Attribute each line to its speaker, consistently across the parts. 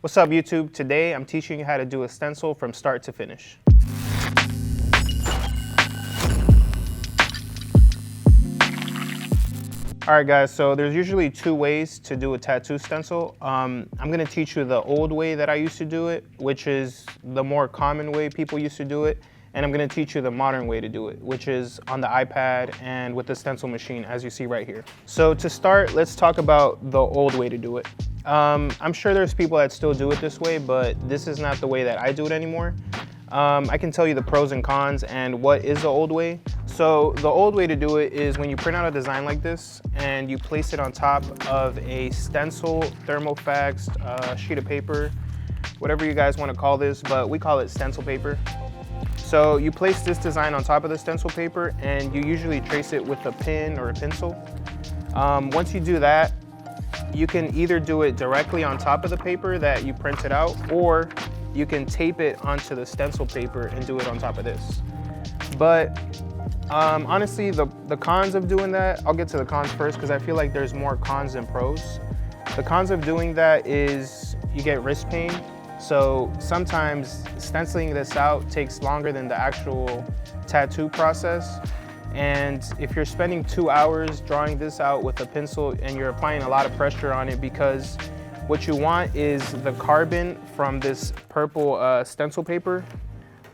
Speaker 1: What's up, YouTube? Today I'm teaching you how to do a stencil from start to finish. Alright guys, so there's usually two ways to do a tattoo stencil. I'm going to teach you the old way that I used to do it, which is the more common way people used to do it. And I'm going to teach you the modern way to do it, which is on the iPad and with the stencil machine, as you see right here. So to start, let's talk about the old way to do it. I'm sure there's people that still do it this way, but this is not the way that I do it anymore. I can tell you the pros and cons and what is the old way. So the old way to do it is when you print out a design like this and you place it on top of a stencil, thermofaxed sheet of paper, whatever you guys want to call this, but we call it stencil paper. So you place this design on top of the stencil paper and you usually trace it with a pen or a pencil. Once you do that, you can either do it directly on top of the paper that you printed out, or you can tape it onto the stencil paper and do it on top of this. But honestly, the cons of doing that, I'll get to the cons first because I feel like there's more cons than pros. The cons of doing that is you get wrist pain. So sometimes stenciling this out takes longer than the actual tattoo process. And if you're spending 2 hours drawing this out with a pencil and you're applying a lot of pressure on it, because what you want is the carbon from this purple stencil paper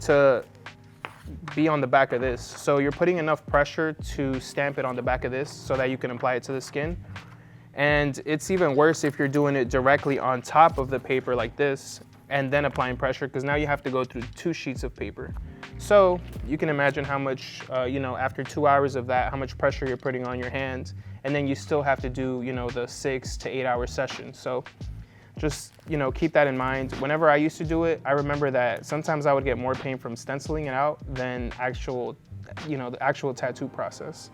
Speaker 1: to be on the back of this. So you're putting enough pressure to stamp it on the back of this so that you can apply it to the skin. And it's even worse if you're doing it directly on top of the paper like this and then applying pressure, because now you have to go through 2 sheets of paper. So you can imagine how much, after 2 hours of that, how much pressure you're putting on your hands. And then you still have to do, the 6 to 8 hour session. So just, keep that in mind. Whenever I used to do it, I remember that sometimes I would get more pain from stenciling it out than the actual tattoo process.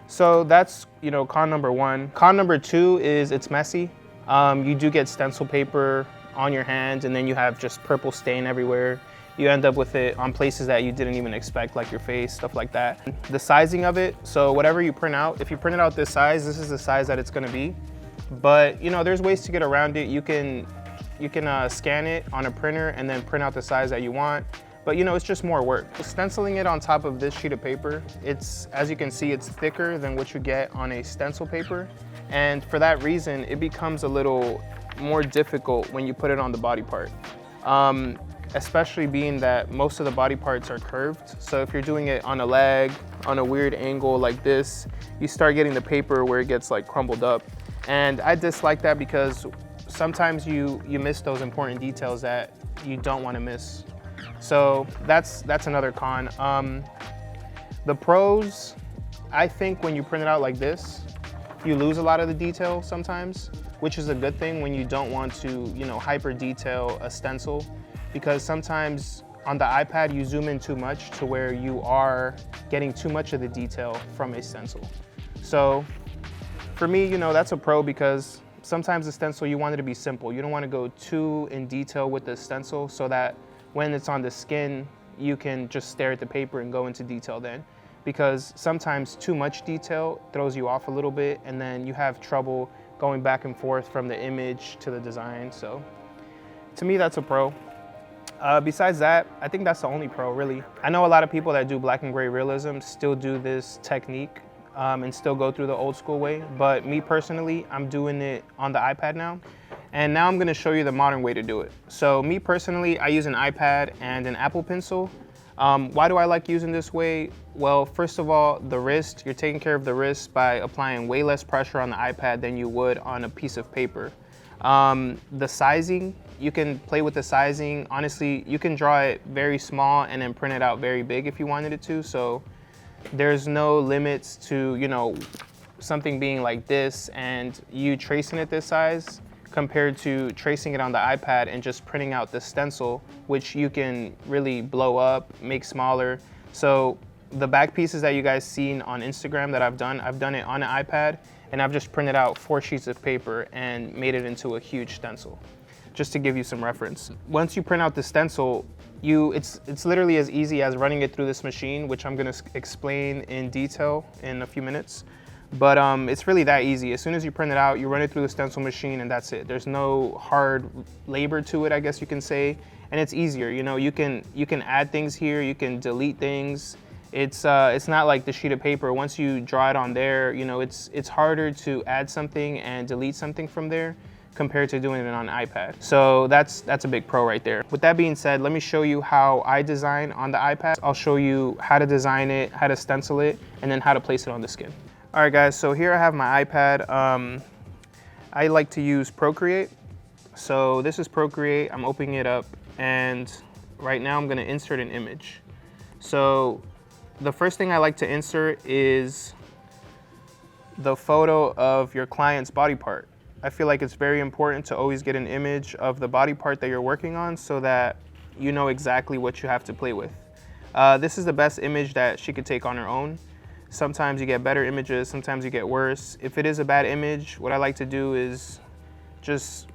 Speaker 1: So that's, con number 1. Con number 2 is it's messy. You do get stencil paper on your hands and then you have just purple stain everywhere. You end up with it on places that you didn't even expect, like your face, stuff like that. The sizing of it, so whatever you print out, if you print it out this size, this is the size that it's gonna be. But there's ways to get around it. You can scan it on a printer and then print out the size that you want. But it's just more work. Stenciling it on top of this sheet of paper, as you can see, it's thicker than what you get on a stencil paper. And for that reason, it becomes a little more difficult when you put it on the body part. Especially being that most of the body parts are curved. So if you're doing it on a leg, on a weird angle like this, you start getting the paper where it gets like crumbled up. And I dislike that because sometimes you miss those important details that you don't want to miss. So that's another con. The pros, I think when you print it out like this, you lose a lot of the detail sometimes, which is a good thing when you don't want to, hyper detail a stencil. Because sometimes on the iPad, you zoom in too much to where you are getting too much of the detail from a stencil. So for me, that's a pro, because sometimes the stencil, you want it to be simple. You don't want to go too in detail with the stencil so that when it's on the skin, you can just stare at the paper and go into detail then. Because sometimes too much detail throws you off a little bit and then you have trouble going back and forth from the image to the design. So to me, that's a pro. Besides that, I think that's the only pro, really. I know a lot of people that do black and gray realism still do this technique and still go through the old school way. But me personally, I'm doing it on the iPad now. And now I'm gonna show you the modern way to do it. So me personally, I use an iPad and an Apple Pencil. Why do I like using this way? Well, first of all, the wrist, you're taking care of the wrist by applying way less pressure on the iPad than you would on a piece of paper. The sizing, you can play with the sizing. Honestly, you can draw it very small and then print it out very big if you wanted it to. So there's no limits to, something being like this and you tracing it this size compared to tracing it on the iPad and just printing out the stencil, which you can really blow up, make smaller. So the back pieces that you guys seen on Instagram that I've done it on an iPad, and I've just printed out 4 sheets of paper and made it into a huge stencil, just to give you some reference. Once you print out the stencil, it's literally as easy as running it through this machine, which I'm gonna explain in detail in a few minutes. But it's really that easy. As soon as you print it out, you run it through the stencil machine and that's it. There's no hard labor to it, I guess you can say. And it's easier, you know, you can add things here, you can delete things. It's not like the sheet of paper. Once you draw it on there, you know, it's harder to add something and delete something from there compared to doing it on an iPad. So that's a big pro right there. With that being said, let me show you how I design on the iPad. I'll show you how to design it, how to stencil it, and then how to place it on the skin. All right guys, so here I have my iPad. I like to use Procreate. So this is Procreate, I'm opening it up, and right now I'm gonna insert an image. So the first thing I like to insert is the photo of your client's body part. I feel like it's very important to always get an image of the body part that you're working on so that you know exactly what you have to play with. This is the best image that she could take on her own. Sometimes you get better images, sometimes you get worse. If it is a bad image, what I like to do is just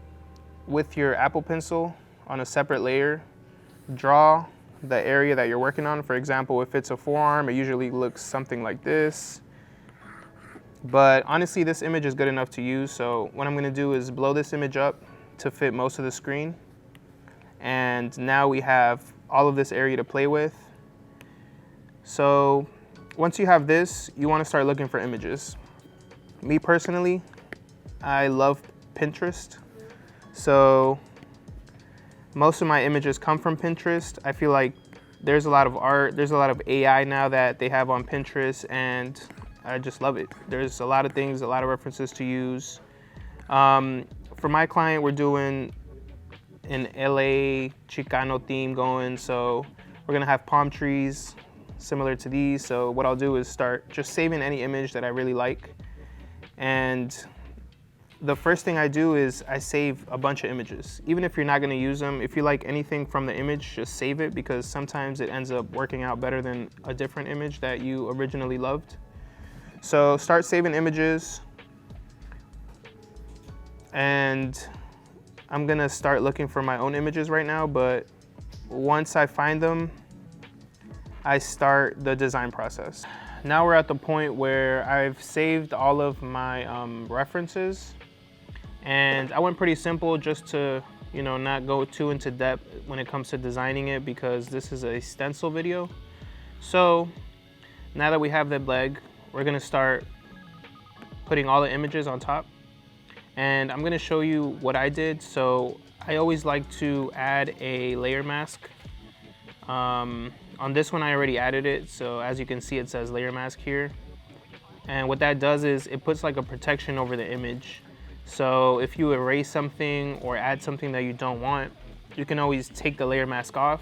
Speaker 1: with your Apple Pencil on a separate layer, draw the area that you're working on. For example, if it's a forearm, it usually looks something like this. But honestly, this image is good enough to use. So what I'm gonna do is blow this image up to fit most of the screen. And now we have all of this area to play with. So once you have this, you wanna start looking for images. Me personally, I love Pinterest. So most of my images come from Pinterest. I feel like there's a lot of art, there's a lot of AI now that they have on Pinterest, and I just love it. There's a lot of things, a lot of references to use. For my client, we're doing an LA Chicano theme going, so we're gonna have palm trees similar to these. So what I'll do is start just saving any image that I really like. And the first thing I do is I save a bunch of images. Even if you're not gonna use them, if you like anything from the image, just save it, because sometimes it ends up working out better than a different image that you originally loved. So start saving images. And I'm gonna start looking for my own images right now, but once I find them, I start the design process. Now we're at the point where I've saved all of my references, and I went pretty simple just to, you know, not go too into depth when it comes to designing it, because this is a stencil video. So now that we have that leg, we're gonna start putting all the images on top, and I'm gonna show you what I did. So I always like to add a layer mask. On this one, I already added it. So as you can see, it says layer mask here. And what that does is it puts like a protection over the image. So if you erase something or add something that you don't want, you can always take the layer mask off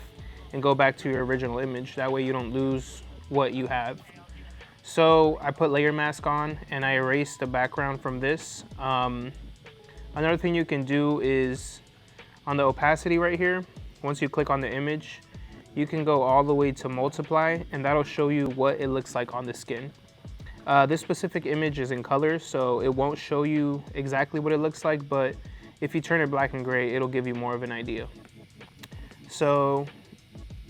Speaker 1: and go back to your original image. That way you don't lose what you have. So I put layer mask on and I erased the background from this. Another thing you can do is on the opacity right here, once you click on the image, you can go all the way to multiply, and that'll show you what it looks like on the skin. This specific image is in color, so it won't show you exactly what it looks like, but if you turn it black and gray, it'll give you more of an idea. So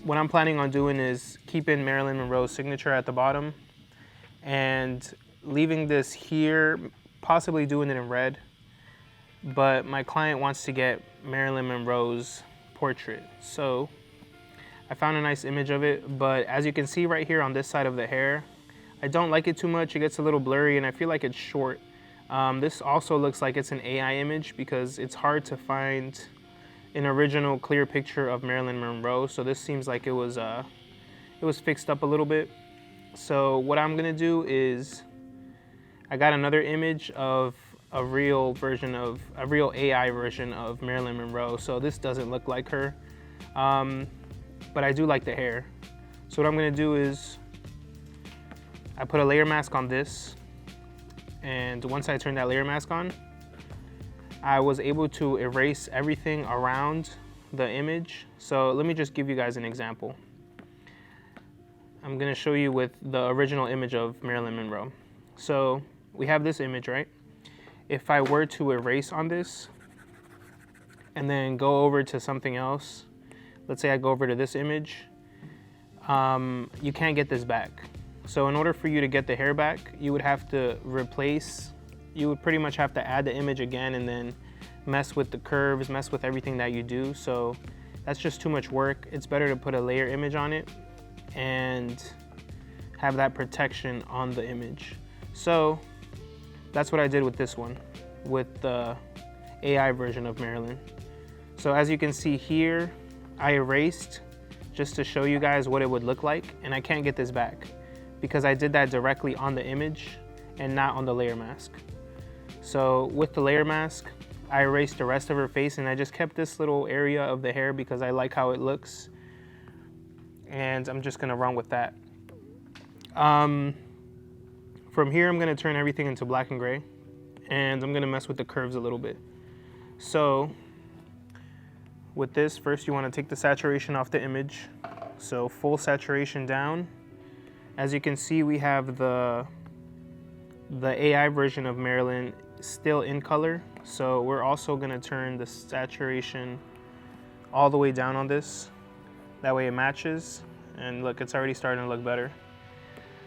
Speaker 1: what I'm planning on doing is keeping Marilyn Monroe's signature at the bottom and leaving this here, possibly doing it in red, but my client wants to get Marilyn Monroe's portrait. So I found a nice image of it, but as you can see right here on this side of the hair, I don't like it too much. It gets a little blurry and I feel like it's short. This also looks like it's an AI image because it's hard to find an original clear picture of Marilyn Monroe. So this seems like it was fixed up a little bit. So what I'm gonna do is I got another image of a real AI version of Marilyn Monroe. So this doesn't look like her. But I do like the hair. So what I'm gonna do is I put a layer mask on this, and once I turn that layer mask on, I was able to erase everything around the image. So let me just give you guys an example. I'm gonna show you with the original image of Marilyn Monroe. So we have this image, right? If I were to erase on this and then go over to something else, let's say I go over to this image, you can't get this back. So in order for you to get the hair back, you would have to you would pretty much have to add the image again and then mess with the curves, mess with everything that you do. So that's just too much work. It's better to put a layer image on it and have that protection on the image. So that's what I did with this one, with the AI version of Marilyn. So as you can see here, I erased just to show you guys what it would look like, and I can't get this back because I did that directly on the image and not on the layer mask. So with the layer mask, I erased the rest of her face and I just kept this little area of the hair because I like how it looks, and I'm just gonna run with that. From here, I'm gonna turn everything into black and gray, and I'm gonna mess with the curves a little bit. So with this, first you wanna take the saturation off the image. So full saturation down. As you can see, we have the AI version of Marilyn still in color. So we're also gonna turn the saturation all the way down on this. That way it matches. And look, it's already starting to look better.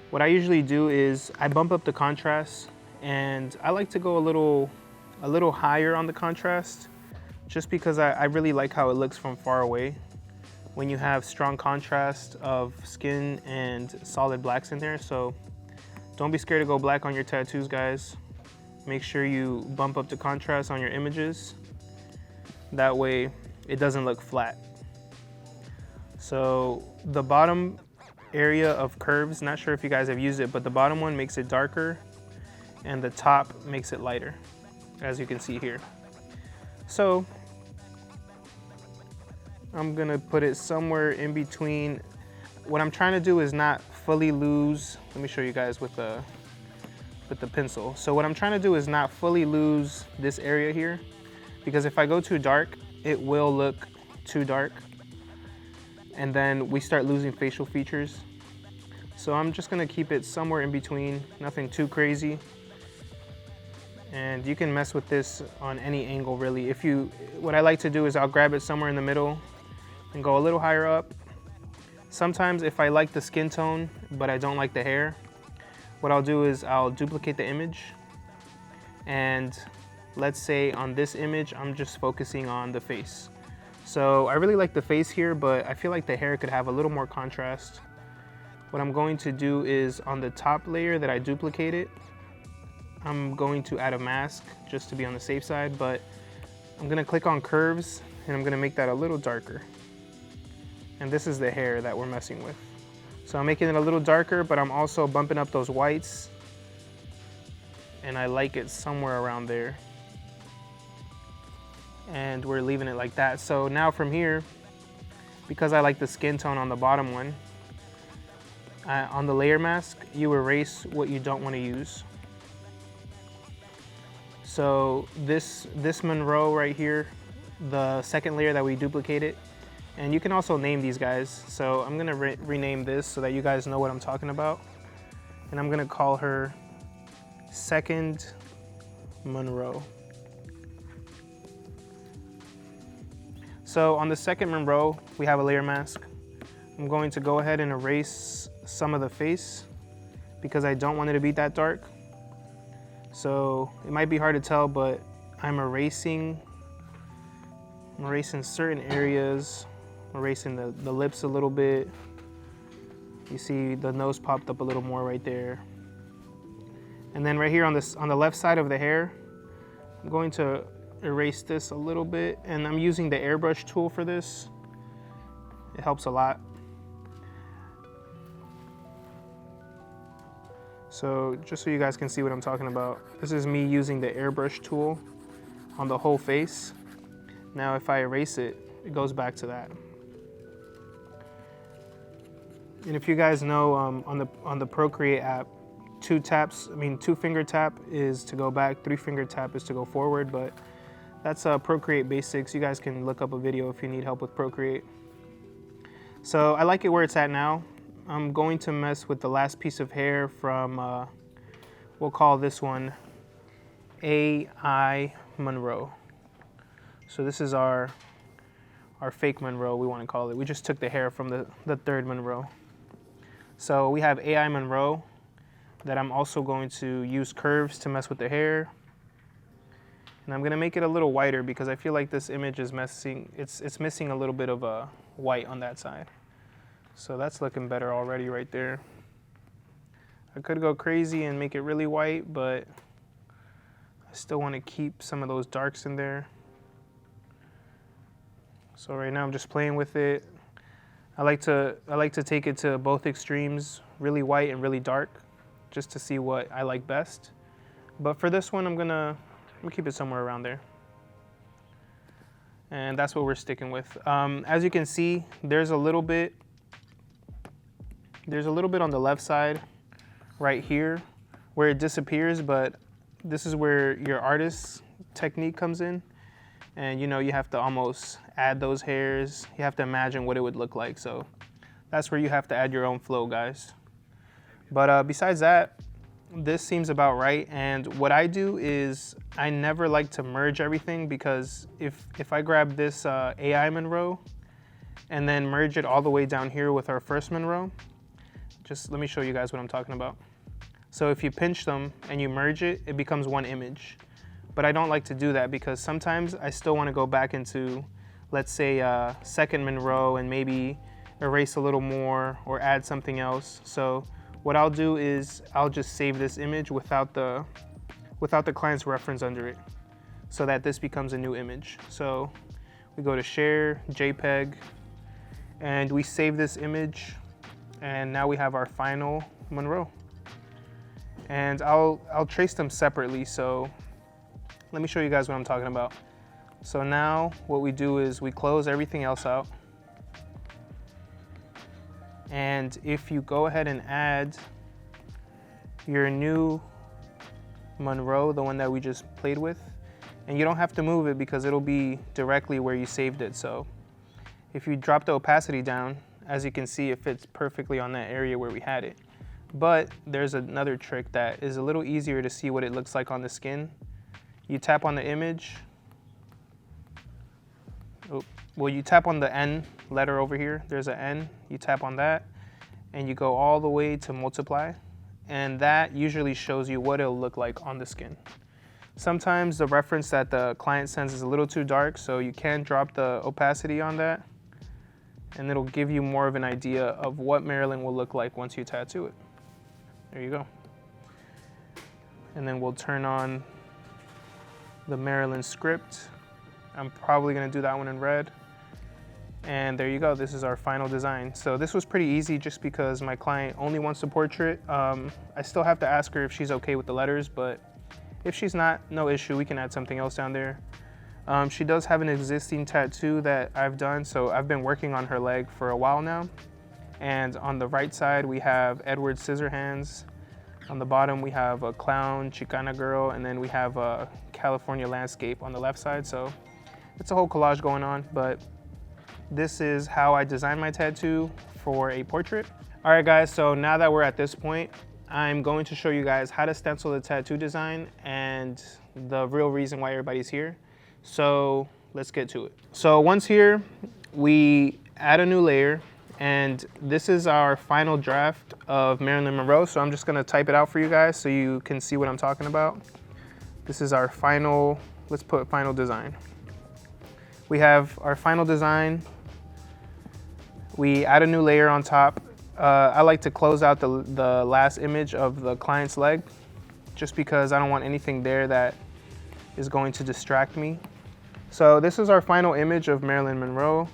Speaker 1: What I usually do is I bump up the contrast, and I like to go a little higher on the contrast just because I really like how it looks from far away. When you have strong contrast of skin and solid blacks in there. So don't be scared to go black on your tattoos, guys. Make sure you bump up the contrast on your images. That way it doesn't look flat. So the bottom area of curves, not sure if you guys have used it, but the bottom one makes it darker and the top makes it lighter, as you can see here. So I'm gonna put it somewhere in between. What I'm trying to do is not fully lose, let me show you guys with the pencil. So what I'm trying to do is not fully lose this area here, because if I go too dark, it will look too dark. And then we start losing facial features. So I'm just gonna keep it somewhere in between, nothing too crazy. And you can mess with this on any angle really. What I like to do is I'll grab it somewhere in the middle and go a little higher up. Sometimes if I like the skin tone, but I don't like the hair, what I'll do is I'll duplicate the image. And let's say on this image, I'm just focusing on the face. So I really like the face here, but I feel like the hair could have a little more contrast. What I'm going to do is on the top layer that I duplicated, I'm going to add a mask just to be on the safe side, but I'm gonna click on curves and I'm gonna make that a little darker. And this is the hair that we're messing with. So I'm making it a little darker, but I'm also bumping up those whites, and I like it somewhere around there. And we're leaving it like that. So now from here, because I like the skin tone on the bottom one, on the layer mask, you erase what you don't want to use. So this Monroe right here, the second layer that we duplicated, and you can also name these guys. So I'm gonna rename this so that you guys know what I'm talking about. And I'm gonna call her Second Monroe. So on the second Monroe, we have a layer mask. I'm going to go ahead and erase some of the face because I don't want it to be that dark. So it might be hard to tell, but I'm erasing certain areas. I'm erasing the lips a little bit. You see the nose popped up a little more right there. And then right here on the left side of the hair, I'm going to erase this a little bit, and I'm using the airbrush tool for this. It helps a lot. So just so you guys can see what I'm talking about, this is me using the airbrush tool on the whole face. Now if I erase it, it goes back to that. And if you guys know, on the Procreate app, two finger tap is to go back, 3-finger tap is to go forward, but that's Procreate basics. You guys can look up a video if you need help with Procreate. So I like it where it's at now. I'm going to mess with the last piece of hair from, we'll call this one AI Monroe. So this is our fake Monroe, we want to call it. We just took the hair from the third Monroe. So we have AI Monroe that I'm also going to use curves to mess with the hair. And I'm gonna make it a little whiter because I feel like this image is missing, it's missing a little bit of a white on that side. So that's looking better already right there. I could go crazy and make it really white, but I still want to keep some of those darks in there. So right now I'm just playing with it. I like to take it to both extremes, really white and really dark, just to see what I like best. But for this one, I'm gonna keep it somewhere around there. And that's what we're sticking with. As you can see, there's a little bit on the left side right here where it disappears, but this is where your artist technique comes in. And you know, you have to almost add those hairs. You have to imagine what it would look like. So that's where you have to add your own flow, guys. But besides that, this seems about right. And what I do is I never like to merge everything, because if I grab this AI Monroe and then merge it all the way down here with our first Monroe, just let me show you guys what I'm talking about. So if you pinch them and you merge it, it becomes one image. But I don't like to do that because sometimes I still want to go back into, let's say, second Monroe and maybe erase a little more or add something else. So what I'll do is I'll just save this image without the client's reference under it, so that this becomes a new image. So we go to share, JPEG, and we save this image, and now we have our final Monroe. And I'll trace them separately, so let me show you guys what I'm talking about. So now what we do is we close everything else out. And if you go ahead and add your new Monroe, the one that we just played with, and you don't have to move it because it'll be directly where you saved it. So if you drop the opacity down, as you can see, it fits perfectly on that area where we had it. But there's another trick that is a little easier to see what it looks like on the skin. You tap on the image. Well, you tap on the N letter over here. There's an N. You tap on that, and you go all the way to multiply. And that usually shows you what it'll look like on the skin. Sometimes the reference that the client sends is a little too dark, so you can drop the opacity on that, and it'll give you more of an idea of what Marilyn will look like once you tattoo it. There you go. And then we'll turn on the Marilyn script. I'm probably gonna do that one in red. And there you go, this is our final design. So this was pretty easy just because my client only wants the portrait. I still have to ask her if she's okay with the letters, but if she's not, no issue, we can add something else down there. She does have an existing tattoo that I've done, so I've been working on her leg for a while now. And on the right side, we have Edward Scissorhands. On the bottom, we have a clown, Chicana girl, and then we have a California landscape on the left side. So it's a whole collage going on, but this is how I designed my tattoo for a portrait. All right, guys, so now that we're at this point, I'm going to show you guys how to stencil the tattoo design and the real reason why everybody's here. So let's get to it. So once here, we add a new layer, and this is our final draft of Marilyn Monroe. So I'm just gonna type it out for you guys so you can see what I'm talking about. This is our final, let's put final design. We have our final design. We add a new layer on top. I like to close out the last image of the client's leg, just because I don't want anything there that is going to distract me. So this is our final image of Marilyn Monroe.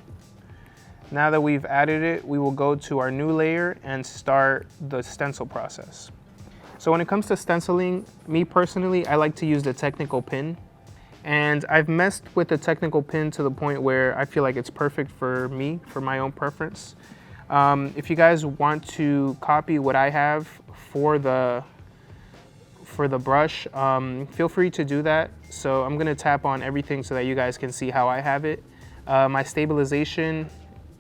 Speaker 1: Now that we've added it, we will go to our new layer and start the stencil process. So when it comes to stenciling, me personally, I like to use the technical pin. And I've messed with the technical pin to the point where I feel like it's perfect for me, for my own preference. If you guys want to copy what I have for the brush, feel free to do that. So I'm gonna tap on everything so that you guys can see how I have it. My stabilization,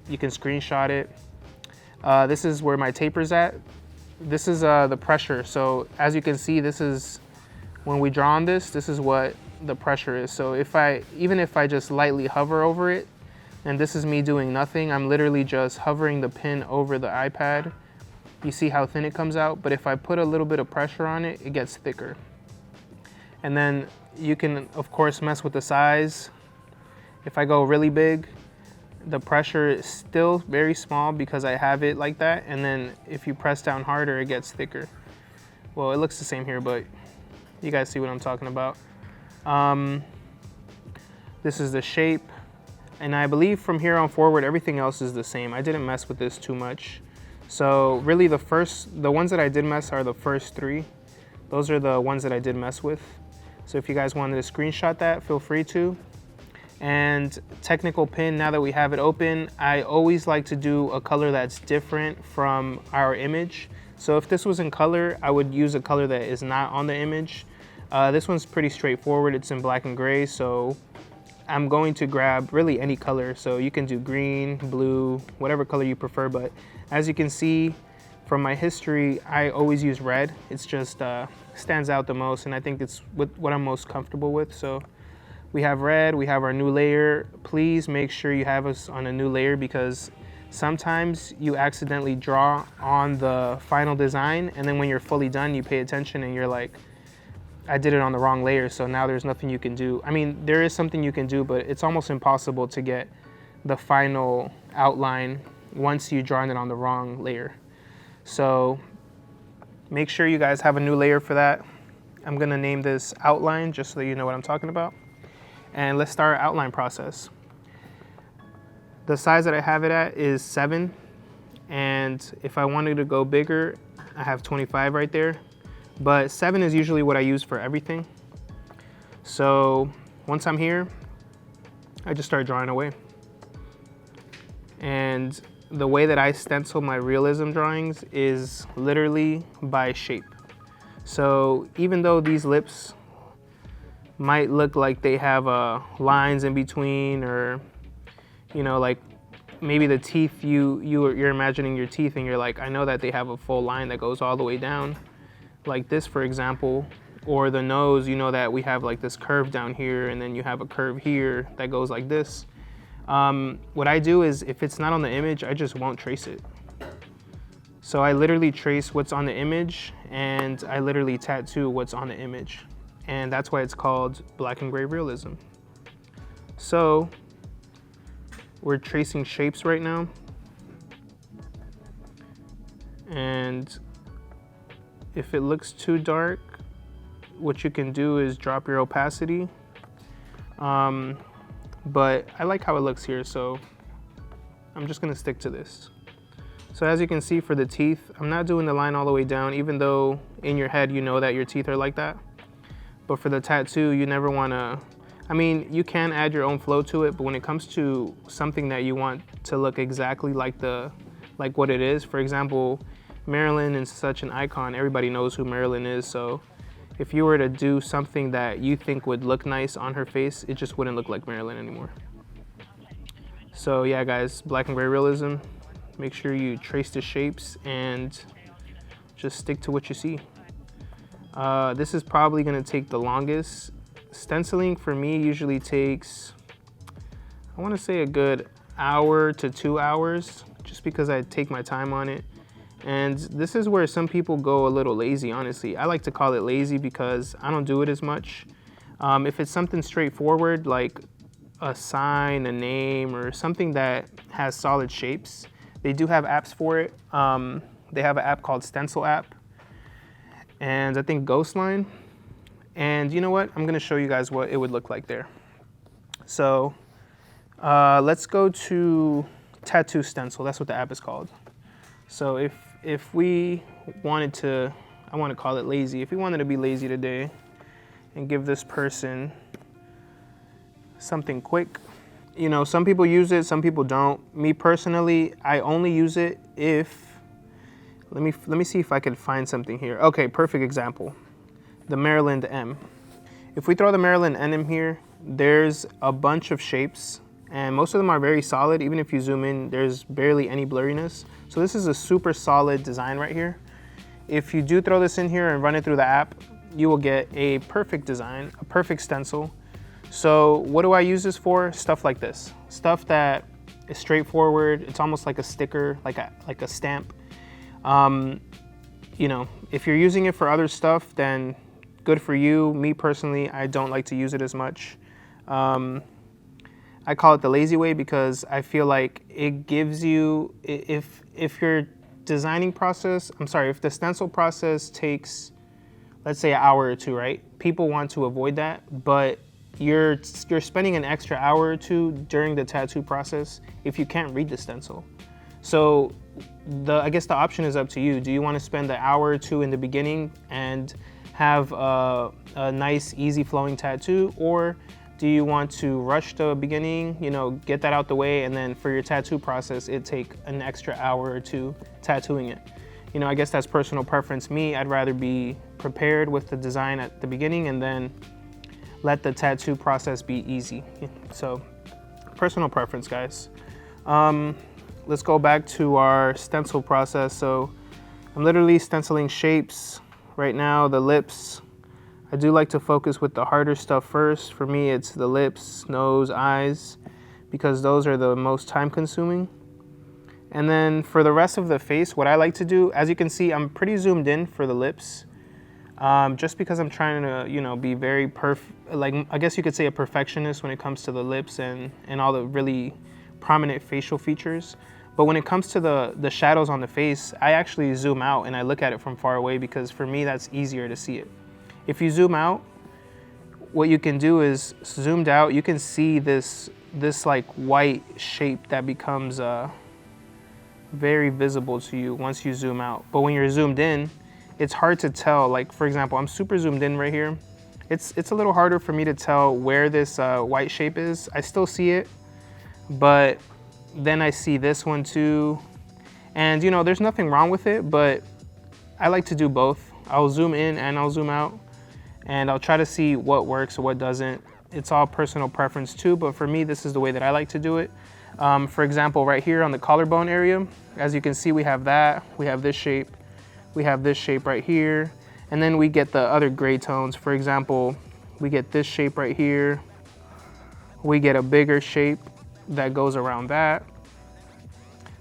Speaker 1: you can screenshot it. This is where my taper's at. This is the pressure. So as you can see, this is, when we draw on this is what the pressure is. So even if I just lightly hover over it, and this is me doing nothing, I'm literally just hovering the pin over the iPad, you see how thin it comes out, but if I put a little bit of pressure on it, it gets thicker. And then you can, of course, mess with the size. If I go really big, the pressure is still very small because I have it like that. And then if you press down harder, it gets thicker. Well, it looks the same here, but you guys see what I'm talking about. This is the shape. And I believe from here on forward, everything else is the same. I didn't mess with this too much. So really the ones that I did mess are the first 3. Those are the ones that I did mess with. So if you guys wanted to screenshot that, feel free to. And technical pin, now that we have it open, I always like to do a color that's different from our image. So if this was in color, I would use a color that is not on the image. This one's pretty straightforward. It's in black and gray, so I'm going to grab really any color. So you can do green, blue, whatever color you prefer. But as you can see from my history, I always use red. It's just stands out the most, and I think it's what I'm most comfortable with. So we have red, we have our new layer. Please make sure you have us on a new layer, because sometimes you accidentally draw on the final design, and then when you're fully done, you pay attention and you're like, I did it on the wrong layer, so now there's nothing you can do. I mean, there is something you can do, but it's almost impossible to get the final outline once you draw it on the wrong layer. So make sure you guys have a new layer for that. I'm gonna name this outline just so that you know what I'm talking about. And let's start our outline process. The size that I have it at is 7. And if I wanted to go bigger, I have 25 right there. But 7 is usually what I use for everything. So once I'm here, I just start drawing away. And the way that I stencil my realism drawings is literally by shape. So even though these lips might look like they have lines in between, or you know, like maybe the teeth, you're imagining your teeth and you're like, I know that they have a full line that goes all the way down, like this for example. Or the nose, you know that we have like this curve down here, and then you have a curve here that goes like this. What I do is, if it's not on the image, I just won't trace it. So I literally trace what's on the image, and I literally tattoo what's on the image. And that's why it's called black and gray realism. So we're tracing shapes right now. And if it looks too dark, what you can do is drop your opacity. But I like how it looks here, so I'm just gonna stick to this. So as you can see for the teeth, I'm not doing the line all the way down, even though in your head you know that your teeth are like that. But for the tattoo, you never wanna, I mean, you can add your own flow to it, but when it comes to something that you want to look exactly like what it is, for example, Marilyn is such an icon, everybody knows who Marilyn is, so if you were to do something that you think would look nice on her face, it just wouldn't look like Marilyn anymore. So yeah guys, black and gray realism, make sure you trace the shapes and just stick to what you see. This is probably gonna take the longest. Stenciling for me usually takes, I wanna say a good hour to 2 hours, just because I take my time on it. And this is where some people go a little lazy, honestly. I like to call it lazy because I don't do it as much. If it's something straightforward, like a sign, a name, or something that has solid shapes, they do have apps for it. They have an app called Stencil app, and I think Ghostline. And you know what? I'm gonna show you guys what it would look like there. So let's go to Tattoo Stencil. That's what the app is called. So if we wanted to, I want to call it lazy. If we wanted to be lazy today and give this person something quick, you know, some people use it, some people don't. Me personally, I only use it if, let me see if I could find something here. Okay, perfect example. The Maryland M. If we throw the Maryland M in here, there's a bunch of shapes, and most of them are very solid. Even if you zoom in, there's barely any blurriness. So this is a super solid design right here. If you do throw this in here and run it through the app, you will get a perfect design, a perfect stencil. So what do I use this for? Stuff like this. Stuff that is straightforward. It's almost like a sticker, like a stamp. You know, if you're using it for other stuff, then good for you. Me personally, I don't like to use it as much. I call it the lazy way because I feel like it gives you, if your designing process, if the stencil process takes, let's say, an hour or two, right? People want to avoid that, but you're spending an extra hour or two during the tattoo process if you can't read the stencil. So I guess the option is up to you. Do you want to spend an hour or two in the beginning and have a nice, easy flowing tattoo, or do you want to rush the beginning, you know, get that out the way, and then for your tattoo process, it take an extra hour or two tattooing it? You know, I guess that's personal preference. Me, I'd rather be prepared with the design at the beginning and then let the tattoo process be easy. So, personal preference, guys. Let's go back to our stencil process. So, I'm literally stenciling shapes right now, the lips. I do like to focus with the harder stuff first. For me, it's the lips, nose, eyes, because those are the most time consuming. And then for the rest of the face, what I like to do, as you can see, I'm pretty zoomed in for the lips, just because I'm trying to, you know, be very like, I guess you could say a perfectionist when it comes to the lips and all the really prominent facial features. But when it comes to the shadows on the face, I actually zoom out and I look at it from far away because for me, that's easier to see it. If you zoom out, what you can do is zoomed out, you can see this like white shape that becomes very visible to you once you zoom out. But when you're zoomed in, it's hard to tell. Like, for example, I'm super zoomed in right here. It's a little harder for me to tell where this white shape is. I still see it, but then I see this one too. And you know, there's nothing wrong with it, but I like to do both. I'll zoom in and I'll zoom out, and I'll try to see what works or what doesn't. It's all personal preference too, but for me, this is the way that I like to do it. For example, right here on the collarbone area, as you can see, we have that, we have this shape, we have this shape right here, and then we get the other gray tones. For example, we get this shape right here, we get a bigger shape that goes around that.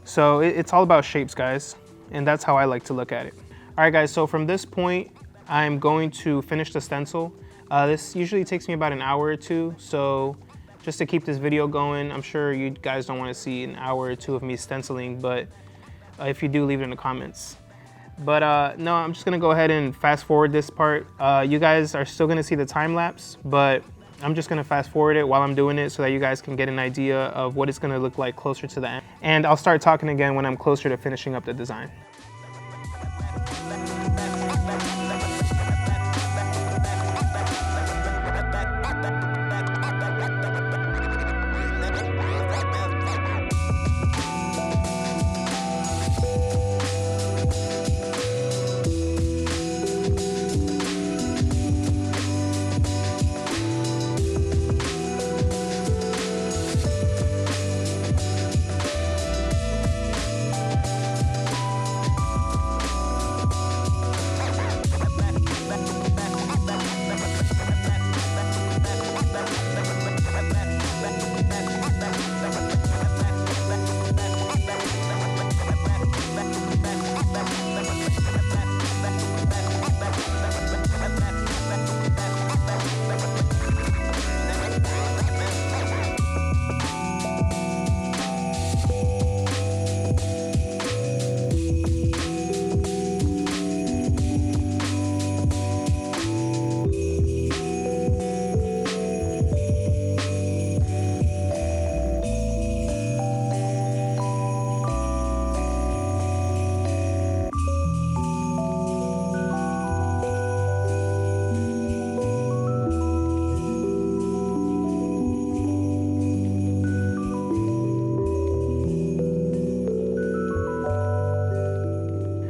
Speaker 1: So it's all about shapes, guys, and that's how I like to look at it. All right, guys, so from this point, I'm going to finish the stencil. This usually takes me about an hour or two, so just to keep this video going, I'm sure you guys don't want to see an hour or two of me stenciling, but if you do, leave it in the comments. But no, I'm just gonna go ahead and fast forward this part. You guys are still gonna see the time lapse, but I'm just gonna fast forward it while I'm doing it so that you guys can get an idea of what it's gonna look like closer to the end. And I'll start talking again when I'm closer to finishing up the design.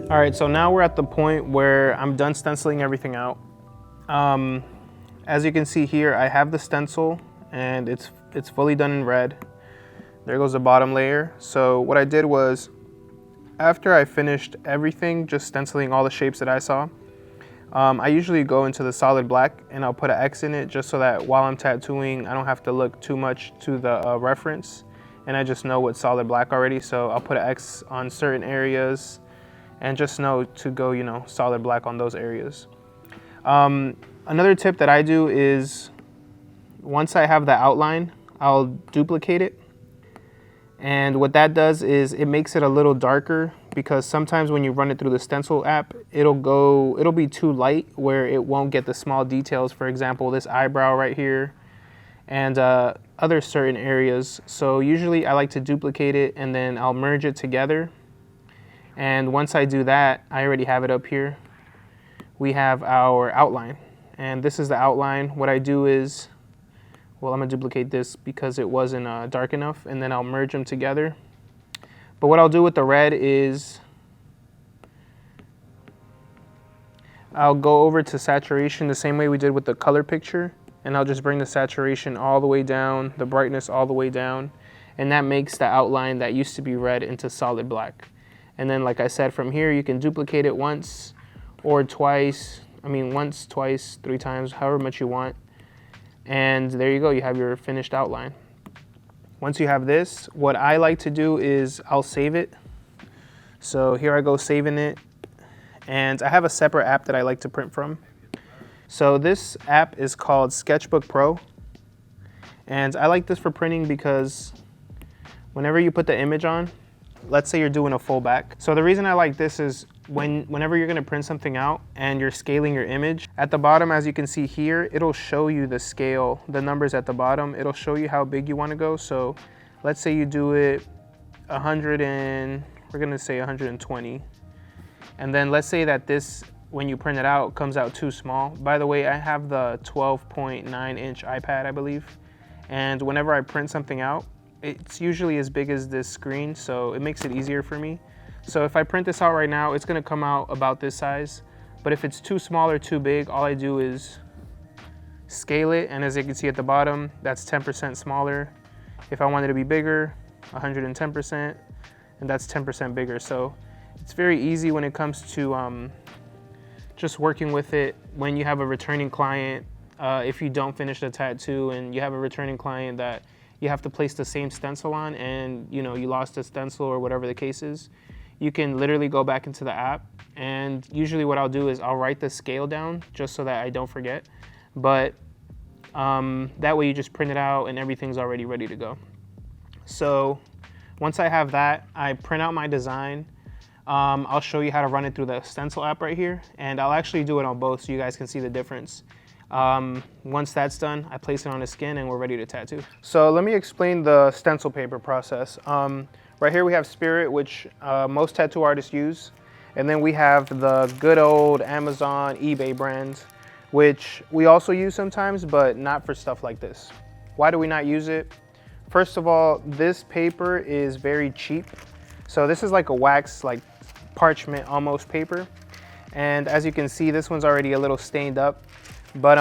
Speaker 1: All right, so now we're at the point where I'm done stenciling everything out. As you can see here, I have the stencil and it's fully done in red. There goes the bottom layer. So what I did was, after I finished everything, just stenciling all the shapes that I saw, I usually go into the solid black and I'll put an X in it just so that while I'm tattooing, I don't have to look too much to the reference, and I just know what's solid black already. So I'll put an X on certain areas, and just know to go, solid black on those areas. Another tip that I do is once I have the outline, I'll duplicate it. And what that does is it makes it a little darker, because sometimes when you run it through the Stencil app, it'll be too light where it won't get the small details. For example, this eyebrow right here and other certain areas. So usually I like to duplicate it and then I'll merge it together. And once I do that, I already have it up here. We have our outline, and this is the outline. What I do is, well, I'm gonna duplicate this because it wasn't dark enough, and then I'll merge them together. But what I'll do with the red is I'll go over to saturation the same way we did with the color picture, and I'll just bring the saturation all the way down, the brightness all the way down, and that makes the outline that used to be red into solid black. And then, like I said, from here you can duplicate it once or twice. Once, twice, 3 times, however much you want. And there you go, you have your finished outline. Once you have this, what I like to do is I'll save it. So here I go saving it. And I have a separate app that I like to print from. So this app is called Sketchbook Pro. And I like this for printing because whenever you put the image on, let's say you're doing a full back. So the reason I like this is whenever you're gonna print something out and you're scaling your image, at the bottom, as you can see here, it'll show you the scale, the numbers at the bottom. It'll show you how big you wanna go. So let's say you do it 100 and we're gonna say 120. And then let's say that this, when you print it out, comes out too small. By the way, I have the 12.9 inch iPad, I believe. And whenever I print something out, it's usually as big as this screen, so it makes it easier for me. So if I print this out right now, it's gonna come out about this size. But if it's too small or too big, all I do is scale it, and as you can see at the bottom, that's 10% smaller. If I want it to be bigger, 110%, and that's 10% bigger. So it's very easy when it comes to just working with it when you have a returning client. If you don't finish the tattoo and you have a returning client that you have to place the same stencil on, and you lost a stencil or whatever the case is, you can literally go back into the app, and usually what I'll do is I'll write the scale down just so that I don't forget. But that way you just print it out and everything's already ready to go. So once I have that, I print out my design. I'll show you how to run it through the Stencil app right here, and I'll actually do it on both so you guys can see the difference. Once that's done, I place it on the skin and we're ready to tattoo. So let me explain the stencil paper process. Right here we have Spirit, which most tattoo artists use. And then we have the good old Amazon, eBay brands, which we also use sometimes, but not for stuff like this. Why do we not use it? First of all, this paper is very cheap. So this is like a wax, like parchment almost paper. And as you can see, this one's already a little stained up. But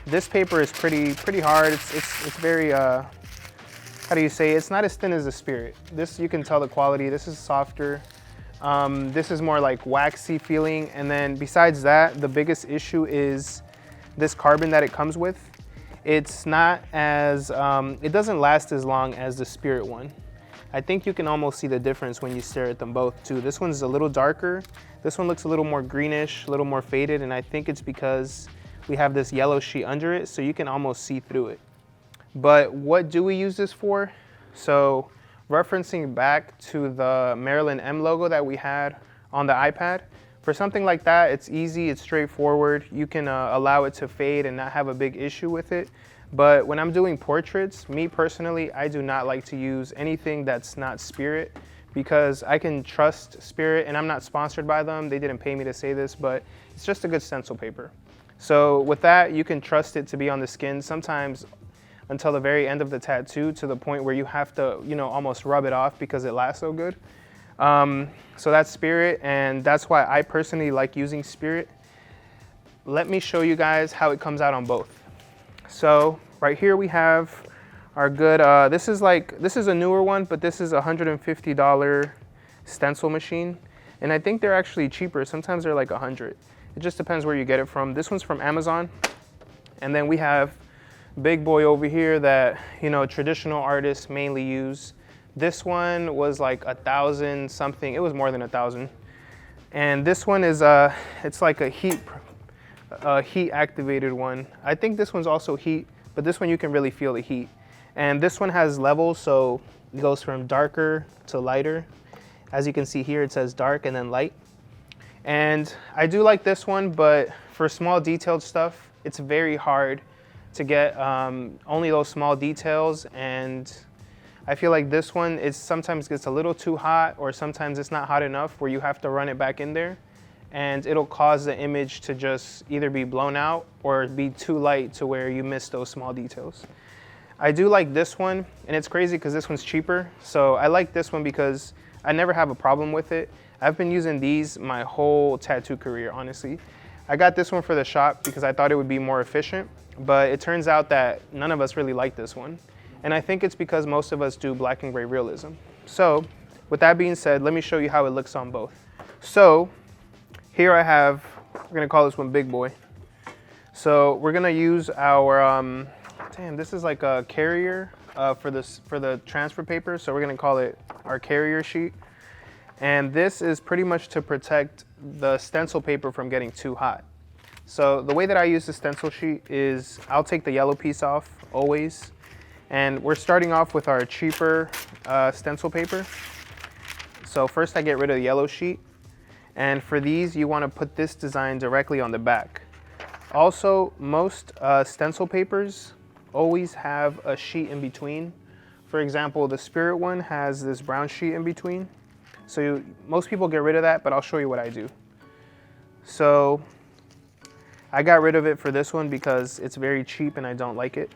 Speaker 1: this paper is pretty hard. It's very, how do you say, it's not as thin as the Spirit. This, you can tell the quality. This is softer. This is more like waxy feeling. And then besides that, the biggest issue is this carbon that it comes with. It's not as, it doesn't last as long as the Spirit one. I think you can almost see the difference when you stare at them both too. This one's a little darker. This one looks a little more greenish, a little more faded, and I think it's because we have this yellow sheet under it, so you can almost see through it. But what do we use this for? So referencing back to the Marilyn M logo that we had on the iPad, for something like that, it's easy, it's straightforward. You can allow it to fade and not have a big issue with it. But when I'm doing portraits, me personally, I do not like to use anything that's not Spirit, because I can trust Spirit, and I'm not sponsored by them. They didn't pay me to say this, but it's just a good stencil paper. So with that, you can trust it to be on the skin sometimes until the very end of the tattoo, to the point where you have to, almost rub it off because it lasts so good. So that's Spirit, and that's why I personally like using Spirit. Let me show you guys how it comes out on both. So right here we have our good, this is a newer one, but this is a $150 stencil machine. And I think they're actually cheaper. Sometimes they're like 100. It just depends where you get it from. This one's from Amazon. And then we have big boy over here that, traditional artists mainly use. This one was like 1,000 something. It was more than 1,000. And this one is it's like a heat activated one. I think this one's also heat, but this one you can really feel the heat. And this one has levels, so it goes from darker to lighter. As you can see here, it says dark and then light. And I do like this one, but for small detailed stuff, it's very hard to get only those small details. And I feel like this one is sometimes gets a little too hot, or sometimes it's not hot enough where you have to run it back in there. And it'll cause the image to just either be blown out or be too light to where you miss those small details. I do like this one, and it's crazy because this one's cheaper. So I like this one because I never have a problem with it. I've been using these my whole tattoo career, honestly. I got this one for the shop because I thought it would be more efficient, but it turns out that none of us really like this one. And I think it's because most of us do black and gray realism. So with that being said, let me show you how it looks on both. So here I have, we're gonna call this one Big Boy. So we're gonna use our, damn, this is like a carrier for the transfer paper. So we're gonna call it our carrier sheet. And this is pretty much to protect the stencil paper from getting too hot. So the way that I use the stencil sheet is I'll take the yellow piece off always. And we're starting off with our cheaper stencil paper. So first I get rid of the yellow sheet. And for these, you want to put this design directly on the back. Also, most stencil papers always have a sheet in between. For example, the Spirit one has this brown sheet in between. So most people get rid of that, but I'll show you what I do. So I got rid of it for this one because it's very cheap and I don't like it.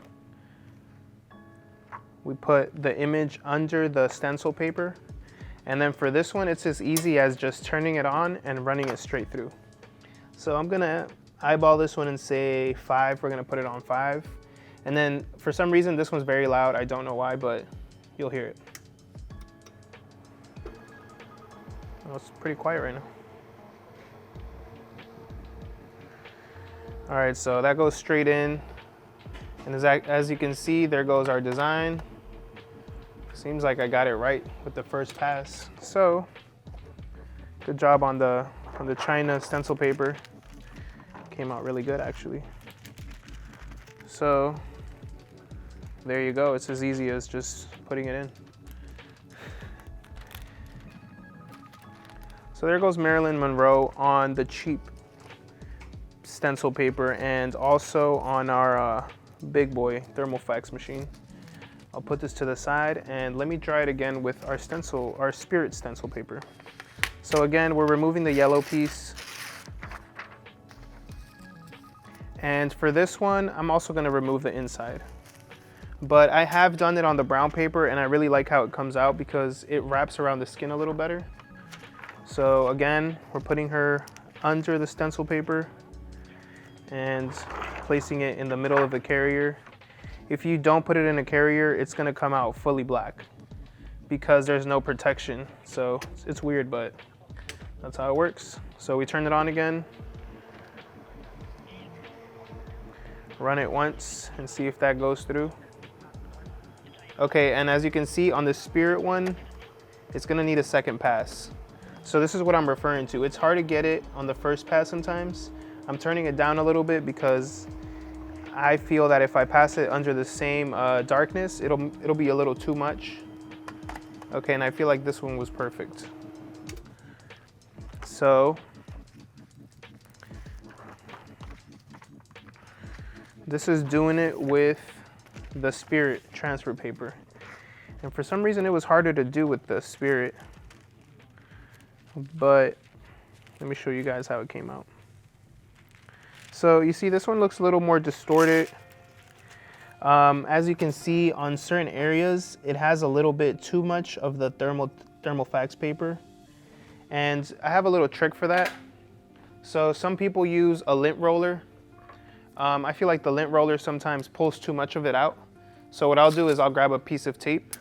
Speaker 1: We put the image under the stencil paper. And then for this one, it's as easy as just turning it on and running it straight through. So I'm gonna eyeball this one and say 5. We're gonna put it on 5. And then for some reason, this one's very loud. I don't know why, but you'll hear it. Oh, it's pretty quiet right now. All right, so that goes straight in. And as you can see, there goes our design. Seems like I got it right with the first pass. So, good job on the China stencil paper. Came out really good actually. So, there you go. It's as easy as just putting it in. So there goes Marilyn Monroe on the cheap stencil paper and also on our Big Boy thermal fax machine. I'll put this to the side and let me try it again with our stencil, our Spirit stencil paper. So again, we're removing the yellow piece. And for this one, I'm also gonna remove the inside. But I have done it on the brown paper and I really like how it comes out because it wraps around the skin a little better. So again, we're putting her under the stencil paper and placing it in the middle of the carrier. If you don't put it in a carrier, it's gonna come out fully black because there's no protection. So it's weird, but that's how it works. So we turn it on again, run it once and see if that goes through. Okay, and as you can see on the Spirit one, it's gonna need a second pass. So this is what I'm referring to. It's hard to get it on the first pass sometimes. I'm turning it down a little bit because I feel that if I pass it under the same darkness, it'll be a little too much. Okay, and I feel like this one was perfect. So this is doing it with the Spirit transfer paper. And for some reason it was harder to do with the Spirit. But let me show you guys how it came out. So you see this one looks a little more distorted. As you can see on certain areas, it has a little bit too much of the thermal fax paper. And I have a little trick for that. So some people use a lint roller. I feel like the lint roller sometimes pulls too much of it out. So what I'll do is I'll grab a piece of tape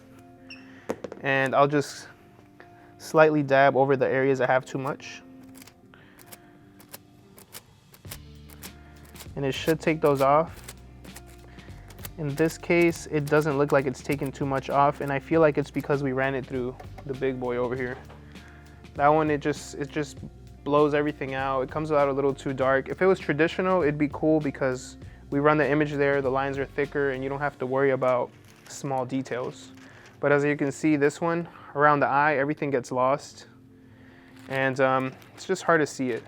Speaker 1: and I'll just slightly dab over the areas I have too much. And it should take those off. In this case, it doesn't look like it's taken too much off, and I feel like it's because we ran it through the Big Boy over here. That one, it just blows everything out. It comes out a little too dark. If it was traditional, it'd be cool because we run the image there, the lines are thicker, and you don't have to worry about small details. But as you can see, this one, around the eye, everything gets lost. And it's just hard to see it.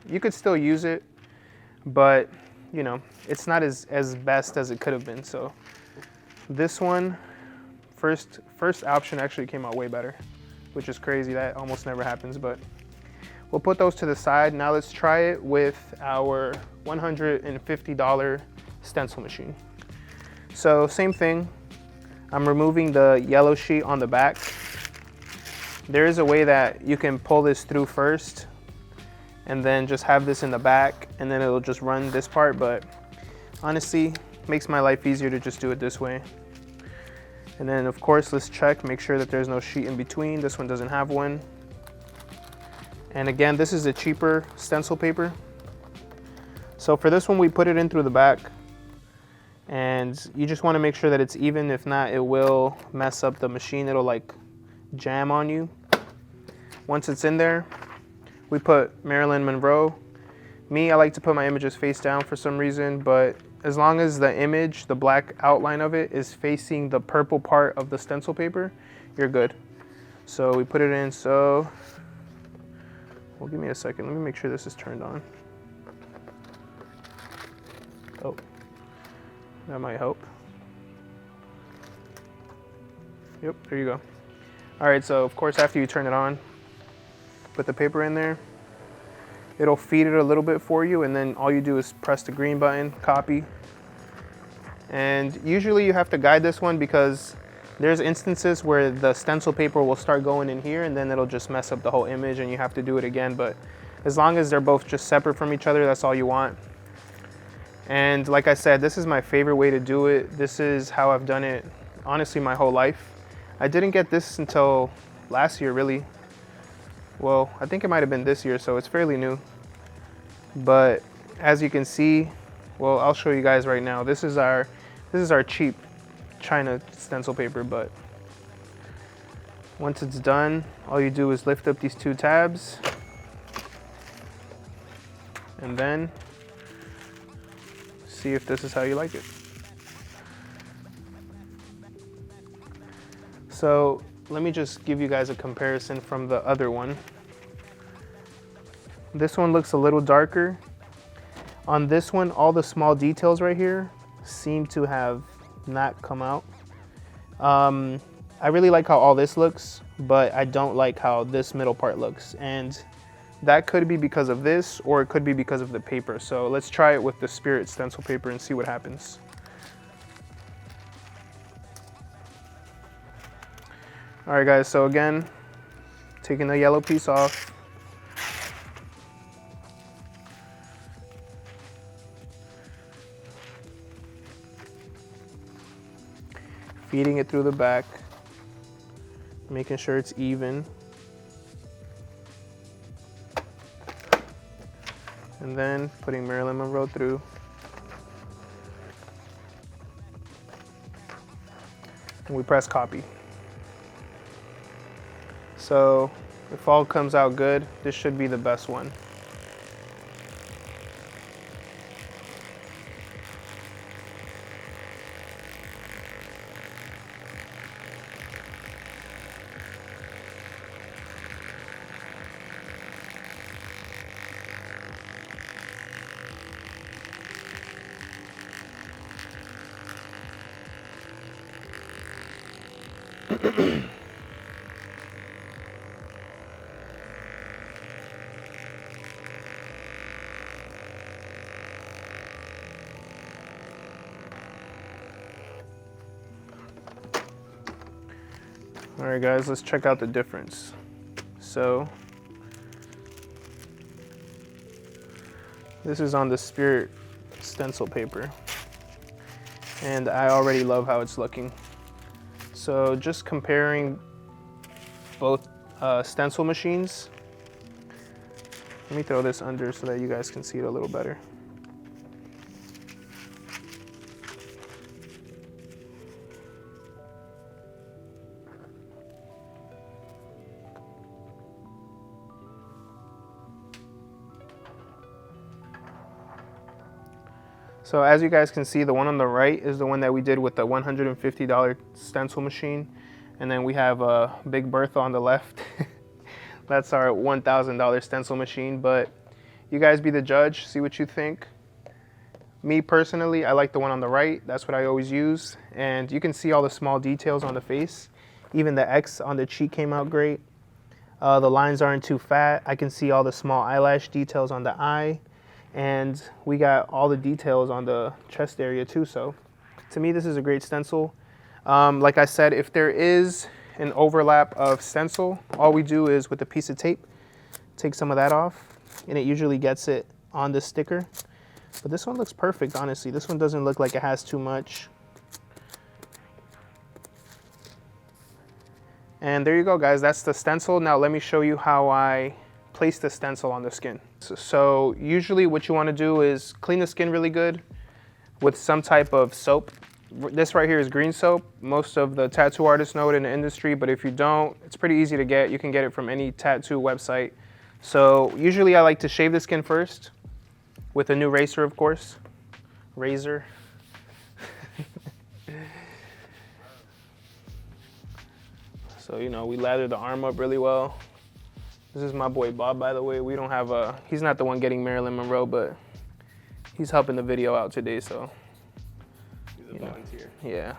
Speaker 1: You could still use it, but you know, it's not as best as it could have been. So this one, first option actually came out way better, which is crazy. That almost never happens, but we'll put those to the side. Now let's try it with our $150 stencil machine. So same thing, I'm removing the yellow sheet on the back. There is a way that you can pull this through first and then just have this in the back, and then it'll just run this part, but honestly, it makes my life easier to just do it this way. And then of course, let's check, make sure that there's no sheet in between. This one doesn't have one. And again, this is a cheaper stencil paper. So for this one, we put it in through the back, and you just want to make sure that it's even. If not, it will mess up the machine. It'll like jam on you. Once it's in there, we put Marilyn Monroe. Me, I like to put my images face down for some reason, but as long as the image, the black outline of it, is facing the purple part of the stencil paper, you're good. So we put it in. So, well, give me a second. Let me make sure this is turned on. Oh, that might help. Yep, there you go. All right, so of course, after you turn it on, put the paper in there. It'll feed it a little bit for you, and then all you do is press the green button, copy. And usually you have to guide this one because there's instances where the stencil paper will start going in here, and then it'll just mess up the whole image and you have to do it again. But as long as they're both just separate from each other, that's all you want. And like I said, this is my favorite way to do it. This is how I've done it, honestly, my whole life. I didn't get this until last year, really. Well, I think it might have been this year, so it's fairly new. But as you can see, well, I'll show you guys right now. This is our cheap China stencil paper, but once it's done, all you do is lift up these two tabs, and then see if this is how you like it. So let me just give you guys a comparison from the other one. This one looks a little darker. On this one, all the small details right here seem to have not come out. I really like how all this looks, but I don't like how this middle part looks. And that could be because of this, or it could be because of the paper. So let's try it with the Spirit stencil paper and see what happens. All right, guys, so again, taking the yellow piece off. Feeding it through the back, making sure it's even. And then putting Marilyn Monroe through. And we press copy. So if all comes out good, this should be the best one. All right, guys, let's check out the difference. So this is on the Spirit stencil paper, and I already love how it's looking. So just comparing both stencil machines. Let me throw this under so that you guys can see it a little better. So as you guys can see, the one on the right is the one that we did with the $150 stencil machine. And then we have a Big Bertha on the left. That's our $1,000 stencil machine, but you guys be the judge, see what you think. Me personally, I like the one on the right. That's what I always use. And you can see all the small details on the face. Even the X on the cheek came out great. The lines aren't too fat. I can see all the small eyelash details on the eye. And we got all the details on the chest area too. So to me, this is a great stencil. Like I said, if there is an overlap of stencil, all we do is with a piece of tape, take some of that off, and it usually gets it on the sticker. But this one looks perfect, honestly. This one doesn't look like it has too much. And there you go, guys. That's the stencil. Now let me show you how I place the stencil on the skin. So usually what you want to do is clean the skin really good with some type of soap. This right here is green soap. Most of the tattoo artists know it in the industry, but if you don't, it's pretty easy to get. You can get it from any tattoo website. So usually I like to shave the skin first with a new razor, of course. Razor. So, you know, we lather the arm up really well. This is my boy Bob, by the way. We don't have a, he's not the one getting Marilyn Monroe, but he's helping the video out today, so. He's a volunteer. Yeah.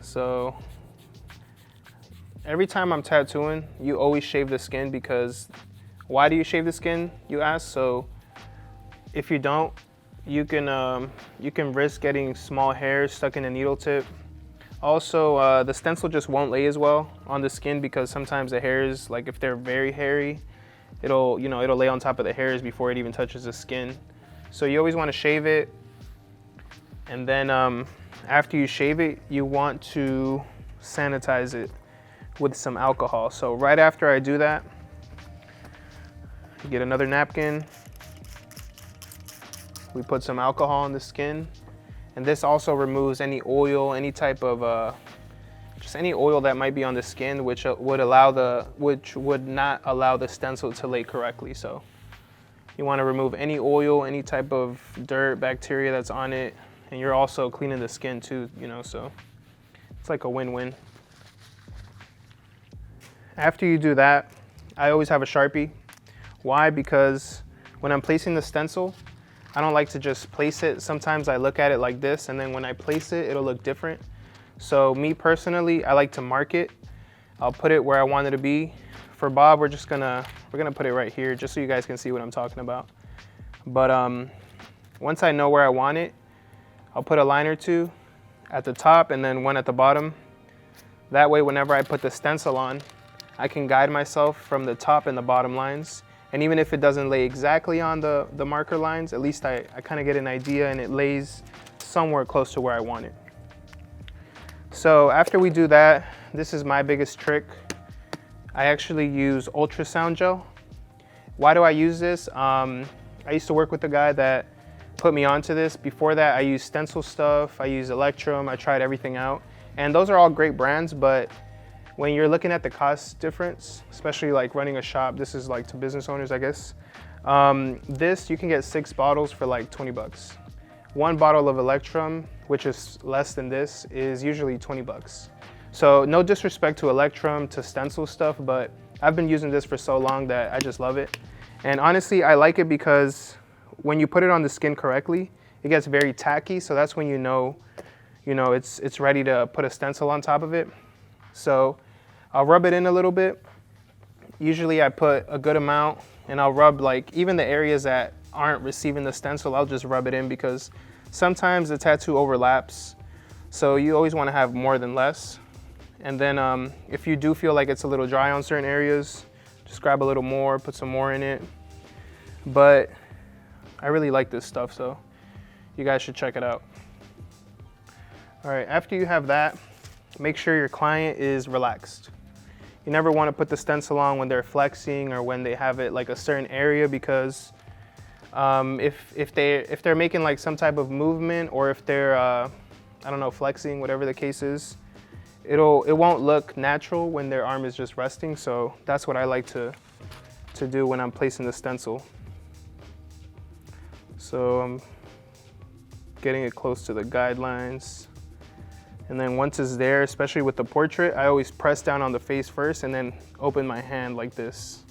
Speaker 1: So, every time I'm tattooing, you always shave the skin because, why do you shave the skin, you ask? So, if you don't, you can risk getting small hairs stuck in the needle tip. Also, the stencil just won't lay as well on the skin because sometimes the hairs, like if they're very hairy, it'll lay on top of the hairs before it even touches the skin. So you always want to shave it. And then after you shave it, you want to sanitize it with some alcohol. So right after I do that, you get another napkin. We put some alcohol on the skin. And this also removes any oil, any type of, just any oil that might be on the skin, which would not allow the stencil to lay correctly. So you want to remove any oil, any type of dirt, bacteria that's on it, and you're also cleaning the skin too, you know, so it's like a win-win. After you do that, I always have a Sharpie. Why? Because when I'm placing the stencil, I don't like to just place it. Sometimes I look at it like this, and then when I place it, it'll look different. So me personally, I like to mark it. I'll put it where I want it to be. For Bob, we're gonna put it right here, just so you guys can see what I'm talking about. But once I know where I want it, I'll put a line or two at the top and then one at the bottom. That way, whenever I put the stencil on, I can guide myself from the top and the bottom lines. And even if it doesn't lay exactly on the marker lines, at least I kind of get an idea and it lays somewhere close to where I want it. So after we do that, this is my biggest trick. I actually use ultrasound gel. Why do I use this? I used to work with a guy that put me onto this. Before that, I used stencil stuff, I used Electrum, I tried everything out. And those are all great brands, but when you're looking at the cost difference, especially like running a shop, this is like to business owners, I guess. This, you can get 6 bottles for like 20 bucks. One bottle of Electrum, which is less than this, is usually 20 bucks. So no disrespect to Electrum, to stencil stuff, but I've been using this for so long that I just love it. And honestly, I like it because when you put it on the skin correctly, it gets very tacky. So that's when you know it's ready to put a stencil on top of it. So I'll rub it in a little bit. Usually I put a good amount, and I'll rub like even the areas that aren't receiving the stencil, I'll just rub it in because sometimes the tattoo overlaps. So you always want to have more than less. And then if you do feel like it's a little dry on certain areas, just grab a little more, put some more in it. But I really like this stuff, so you guys should check it out. All right, after you have that, make sure your client is relaxed. You never want to put the stencil on when they're flexing or when they have it like a certain area, because if they're making like some type of movement, or if they're I don't know, flexing, whatever the case is, it won't look natural when their arm is just resting. So that's what I like to do when I'm placing the stencil. So I'm getting it close to the guidelines. And then once it's there, especially with the portrait, I always press down on the face first and then open my hand like this.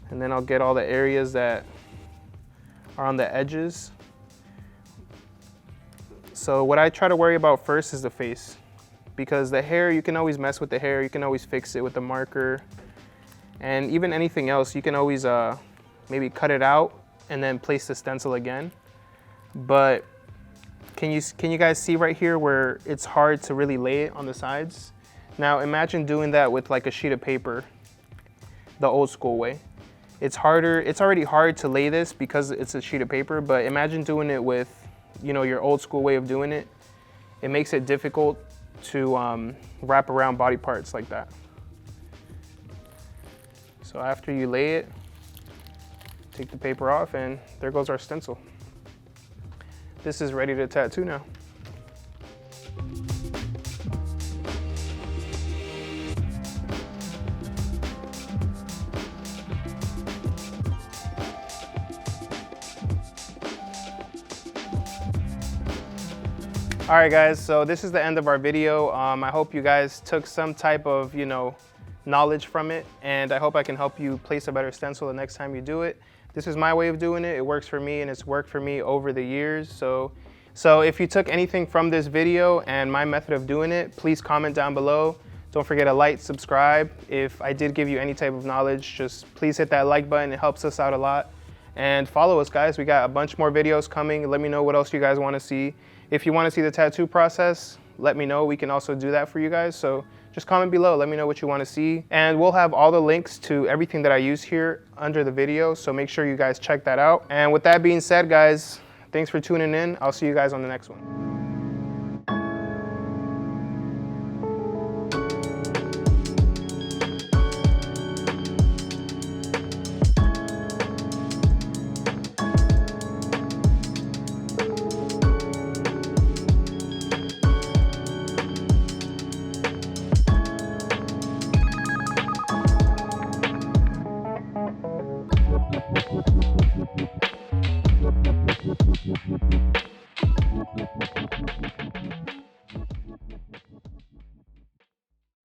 Speaker 1: And then I'll get all the areas that are on the edges. So what I try to worry about first is the face, because the hair, you can always mess with the hair, you can always fix it with the marker. And even anything else, you can always maybe cut it out and then place the stencil again. But can you guys see right here where it's hard to really lay it on the sides? Now imagine doing that with like a sheet of paper, the old school way. It's harder, it's already hard to lay this because it's a sheet of paper, but imagine doing it with, you know, your old school way of doing it. It makes it difficult to wrap around body parts like that. So after you lay it, take the paper off and there goes our stencil. This is ready to tattoo now. All right guys, so this is the end of our video. I hope you guys took some type of, you know, knowledge from it, and I hope I can help you place a better stencil the next time you do it. This is my way of doing it. It works for me and it's worked for me over the years. So if you took anything from this video and my method of doing it, please comment down below. Don't forget to like, subscribe. If I did give you any type of knowledge, just please hit that like button. It helps us out a lot. And follow us guys. We got a bunch more videos coming. Let me know what else you guys want to see. If you want to see the tattoo process, let me know. We can also do that for you guys. So just comment below, let me know what you want to see. And we'll have all the links to everything that I use here under the video. So make sure you guys check that out. And with that being said, guys, thanks for tuning in. I'll see you guys on the next one.